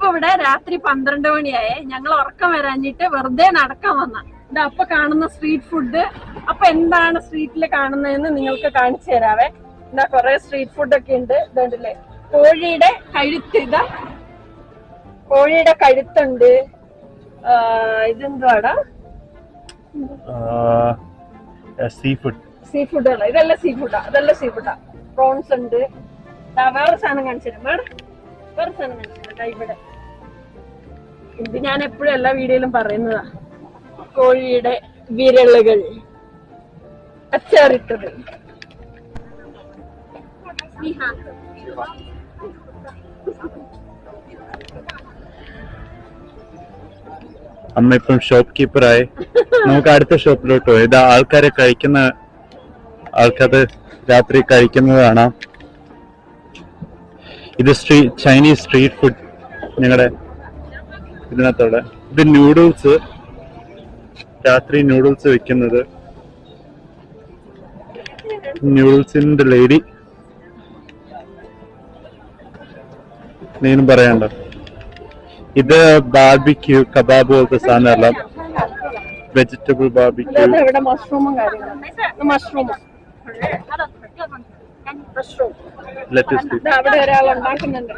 ഇപ്പൊ ഇവിടെ രാത്രി 12 മണിയായേ. ഞങ്ങൾ ഉറക്കം വരാഞ്ഞിട്ട് വെറുതെ നടക്കാൻ വന്ന. ഇത് അപ്പൊ കാണുന്ന സ്ട്രീറ്റ് ഫുഡ്. അപ്പൊ എന്താണ് സ്ട്രീറ്റിൽ കാണുന്നതെന്ന് നിങ്ങൾക്ക് കാണിച്ചു തരാവേ. എന്താ കൊറേ സ്ട്രീറ്റ് ഫുഡ് ഒക്കെ ഉണ്ട്. ഇതുണ്ടല്ലേ കോഴിയുടെ കഴുത്ത്. ഇതാ കോഴിയുടെ കഴുത്തുണ്ട്. ഇതെന്തുവാടാ? സീ ഫുഡ് അല്ല, ഇതെല്ലാം സീ ഫുഡാ. അതെല്ലാം സീ ഫുഡാ. പ്രോൺസ് ഉണ്ട്. വേറെ സാധനം കാണിച്ചു തരാം. വേറെ സാധനം കാണിച്ചു തരാം. ഇവിടെ ഇത് ഞാൻ എപ്പോഴും എല്ലാ വീഡിയോയിലും പറയുന്നതാ. കോഴിയുടെ വിരലുകൾ അച്ചാറിട്ടത്. അമ്മ ഇപ്പം ഷോപ്പ് കീപ്പറായി. നമുക്ക് അടുത്ത ഷോപ്പിലോട്ട് പോയി. ഇത് ആൾക്കാർ രാത്രി കഴിക്കുന്നത് കാണാം. ഇത് ചൈനീസ് സ്ട്രീറ്റ് ഫുഡ്. ഞങ്ങളുടെ ഇതിനകത്തോടെ ഇത് നൂഡിൽസ്. രാത്രി നൂഡിൽസ് വെക്കുന്നത്. നൂഡിൽസിന്റെ ലേഡി. നീനും പറയാണ്ടോ? ഇത് ബാർബിക്യൂ കബാബ് പോലത്തെ സാധനമല്ല. Vegetable barbecue. അവിടെ ഒരാൾ ഉണ്ടാക്കുന്നുണ്ട്.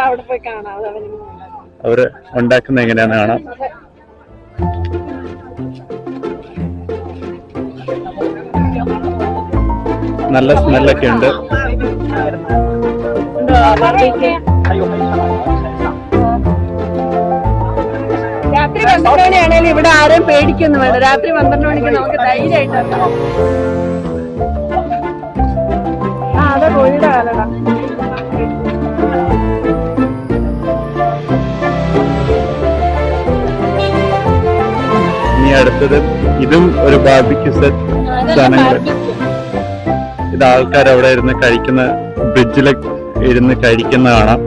അവിടെ പോയി കാണാം. അവര് ഉണ്ടാക്കുന്ന എങ്ങനെയാന്ന് കാണാം. നല്ല സ്മെല്ലൊക്കെ ഉണ്ട്. രാത്രി 12 മണിയാണെങ്കിലും ഇവിടെ ആരെയും പേടിക്കൊന്നും വേണ്ട. രാത്രി 12 മണിക്ക് നമുക്ക് ധൈര്യമായിട്ട് അതെ കോഴിയുടെ കാലടാ. ഇനി അടുത്തത് ഇതും ഒരു ബാർബിക്യൂ സെറ്റ് സാധനങ്ങൾ. ഇത് ആൾക്കാർ അവിടെ ഇരുന്ന് കഴിക്കുന്ന, ബ്രിഡ്ജിൽ ഇരുന്ന് കഴിക്കുന്ന കാണാം.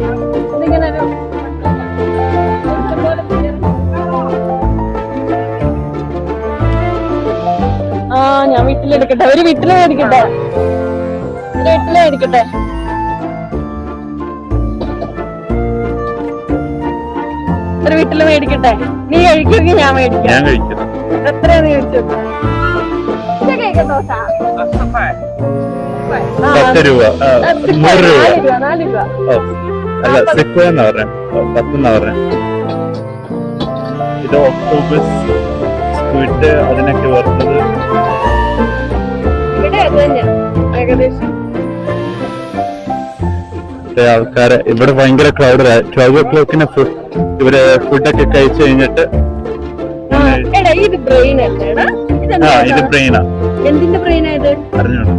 ഞാൻ വീട്ടിലെടുക്കട്ടെ. ഒരു വീട്ടിലെടുക്കട്ടെ. ഒരു വീട്ടില് മേടിക്കട്ടെ. നീ കഴിക്കുമെങ്കിൽ ഞാൻ മേടിക്കാം. എത്രയാന്ന് ചോദിച്ചു. 10 രൂപ 100 രൂപ. 4 രൂപ. അല്ല, 10 എന്നാ പറഞ്ഞ. 10 എന്നാ പറഞ്ഞ. ഇത് ഒക്ടോബസ് സ്ക്വിഡ് അതിനൊക്കെ വരുന്നത്. ആൾക്കാര് ഇവിടെ ഭയങ്കര ക്രൗഡ്. 12 o'clock ഇവര് ഫുഡൊക്കെ കഴിച്ചു കഴിഞ്ഞിട്ട്. ഇത് ബ്രെയിനാ. എന്തിന്റെ ബ്രെയിനാ ഇത്? അറിഞ്ഞോളൂ.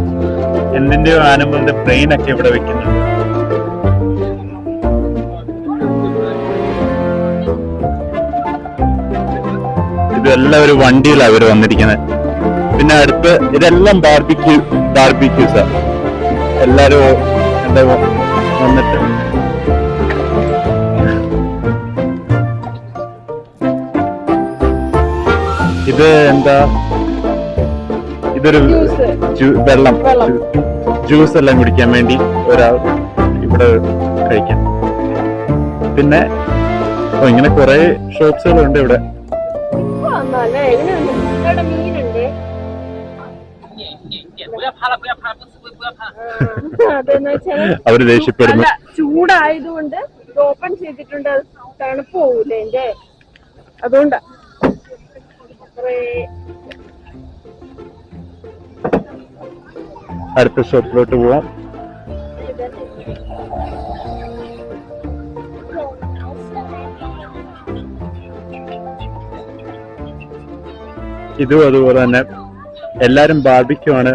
എന്തിന്റെയോ ആനിമലിന്റെ ബ്രെയിൻ ഒക്കെ ഇവിടെ വെക്കുന്നുണ്ട്. ഇതെല്ലാം ഒരു വണ്ടിയിലാണ് അവര് വന്നിരിക്കുന്നത്. പിന്നെ അടുത്ത് ഇതെല്ലാം ബാർബിക്യൂസാ. എല്ലാരും എന്താ വന്നിട്ട് ഇത് എന്താ, ഇതൊരു വെള്ളം ജ്യൂസ് എല്ലാം കുടിക്കാൻ വേണ്ടി ഒരാൾ ഇവിടെ കഴിക്കാൻ. പിന്നെ ഇങ്ങനെ കുറെ ഷോപ്സുകളുണ്ട് ഇവിടെ. അവര് ദേഷ്യപ്പെടുന്നു. ചൂടായതുകൊണ്ട് ഓപ്പൺ ചെയ്തിട്ടുണ്ട്. അത് തണുപ്പ് പോകൂലേ എന്റെ, അതുകൊണ്ടാ. അടുത്ത ഷോപ്പിലോട്ട് പോവാം. ഇതും അതുപോലെ തന്നെ എല്ലാരും ബാർബിക്യൂ ആണ്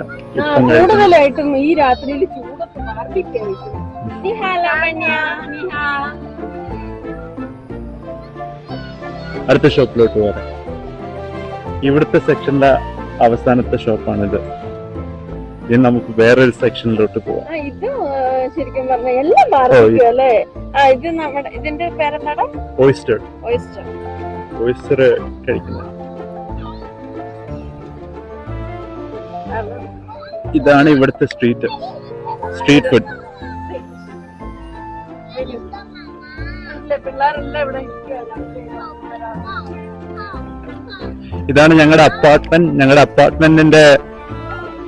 കൂടുതലായിട്ടും ഈ രാത്രിയിൽ ചൂടത്ത് ബാർബിക്യൂ. അടുത്ത ഷോപ്പിലോട്ട് പോകാം. ഇവിടുത്തെ സെക്ഷനിലെ അവസാനത്തെ ഷോപ്പാണിത്. ഇനി നമുക്ക് വേറൊരു സെക്ഷനിലോട്ട് പോവാം. ഇത് ശരിക്കും പറഞ്ഞ എല്ലാം ബാർബിക്യൂ അല്ലേ? ഇത് നമ്മുടെ ഇതിന്റെ പേരെന്താടാ? ഓയിസ്റ്റർ കഴിക്കുന്നത്. ഇതാണ് ഇവിടുത്തെ സ്ട്രീറ്റ് ഫുഡ്. പിള്ളേരെല്ലാം ഇവിടെ ഇതാണ് ഞങ്ങളുടെ അപ്പാർട്ട്മെന്റ്. ഞങ്ങളുടെ അപ്പാർട്ട്മെന്റിന്റെ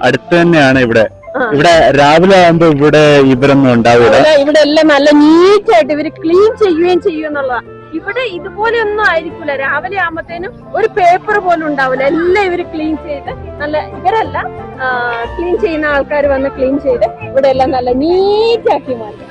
അടുത്ത് തന്നെയാണ് ഇവിടെ. ഇവിടെ രാവിലെ ആകുമ്പോ ഇവിടെ ഇവരൊന്നും ഉണ്ടാവില്ല. ഇവിടെ എല്ലാം നല്ല നീറ്റായിട്ട് ഇവര് ക്ലീൻ ചെയ്യുകയും ചെയ്യുമെന്നുള്ളതാ. ഇവിടെ ഇതുപോലെയൊന്നും ആയിരിക്കൂല. രാവിലെ ആകുമ്പത്തേനും ഒരു പേപ്പർ പോലും ഉണ്ടാവില്ല. എല്ലാം ഇവര് ക്ലീൻ ചെയ്ത് നല്ല, ഇവരല്ല ക്ലീൻ ചെയ്യുന്ന ആൾക്കാർ വന്ന് ക്ലീൻ ചെയ്ത് ഇവിടെ എല്ലാം നല്ല നീറ്റാക്കി മാറ്റും.